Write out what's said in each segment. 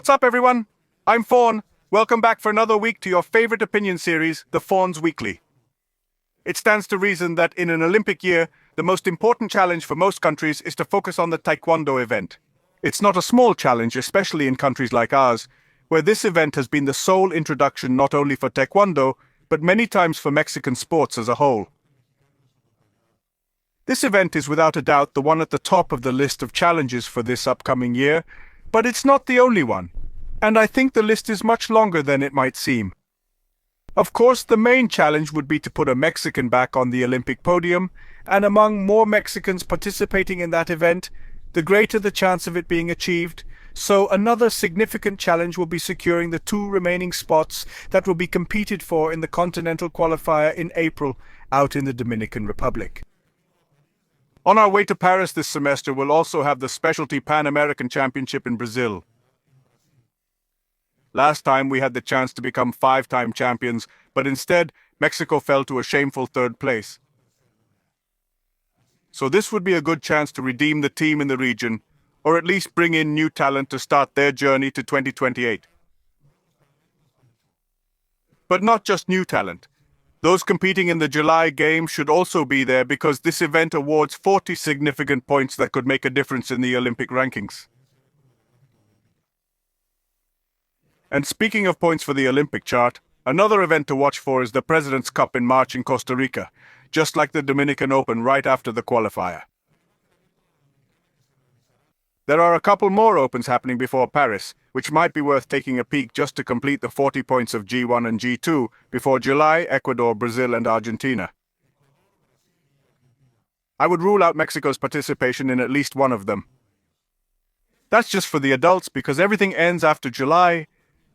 What's up, everyone? I'm Fawn. Welcome back for another week to your favorite opinion series, The Fawn's Weekly. It stands to reason that in an Olympic year, the most important challenge for most countries is to focus on the Taekwondo event. It's not a small challenge, especially in countries like ours, where this event has been the sole introduction not only for Taekwondo, but many times for Mexican sports as a whole. This event is without a doubt the one at the top of the list of challenges for this upcoming year, but it's not the only one, and I think the list is much longer than it might seem. Of course, the main challenge would be to put a Mexican back on the Olympic podium, and among more Mexicans participating in that event, the greater the chance of it being achieved. So another significant challenge will be securing the 2 remaining spots that will be competed for in the Continental Qualifier in April out in the Dominican Republic. On our way to Paris this semester, we'll also have the Specialty Pan American Championship in Brazil. Last time we had the chance to become 5-time champions, but instead Mexico fell to a shameful 3rd place. So this would be a good chance to redeem the team in the region, or at least bring in new talent to start their journey to 2028. But not just new talent. Those competing in the July Games should also be there because this event awards 40 significant points that could make a difference in the Olympic rankings. And speaking of points for the Olympic chart, another event to watch for is the President's Cup in March in Costa Rica, just like the Dominican Open right after the qualifier. There are a couple more Opens happening before Paris, which might be worth taking a peek just to complete the 40 points of G1 and G2 before July, Ecuador, Brazil, and Argentina. I would rule out Mexico's participation in at least one of them. That's just for the adults because everything ends after July,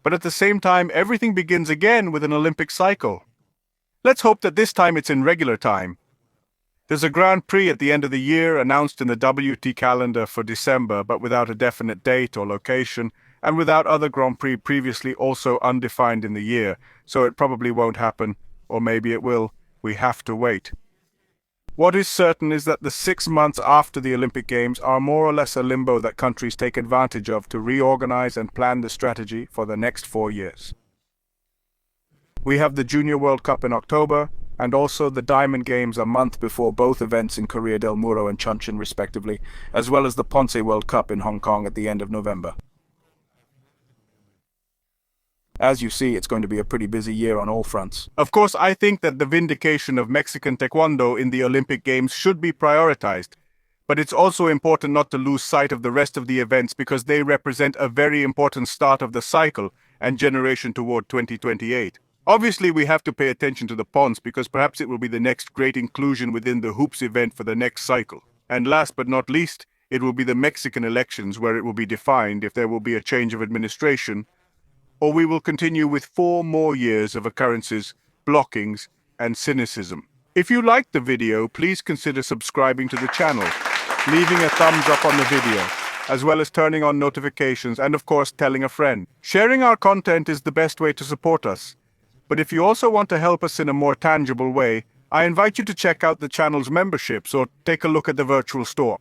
but at the same time everything begins again with an Olympic cycle. Let's hope that this time it's in regular time. There's a Grand Prix at the end of the year announced in the WT calendar for December, but without a definite date or location, and without other Grand Prix previously also undefined in the year, so it probably won't happen, or maybe it will. We have to wait. What is certain is that the 6 months after the Olympic Games are more or less a limbo that countries take advantage of to reorganize and plan the strategy for the next 4 years. We have the Junior World Cup in October, and also the Diamond Games a month before both events in Correa del Muro and Chuncheon respectively, as well as the Ponce World Cup in Hong Kong at the end of November. As you see, it's going to be a pretty busy year on all fronts. Of course, I think that the vindication of Mexican Taekwondo in the Olympic Games should be prioritized, but it's also important not to lose sight of the rest of the events because they represent a very important start of the cycle and generation toward 2028. Obviously, we have to pay attention to the Ponce because perhaps it will be the next great inclusion within the hoops event for the next cycle. And last but not least, it will be the Mexican elections where it will be defined if there will be a change of administration, or we will continue with 4 more years of occurrences, blockings, and cynicism. If you liked the video, please consider subscribing to the channel, leaving a thumbs up on the video, as well as turning on notifications and of course telling a friend. Sharing our content is the best way to support us. But if you also want to help us in a more tangible way, I invite you to check out the channel's memberships or take a look at the virtual store.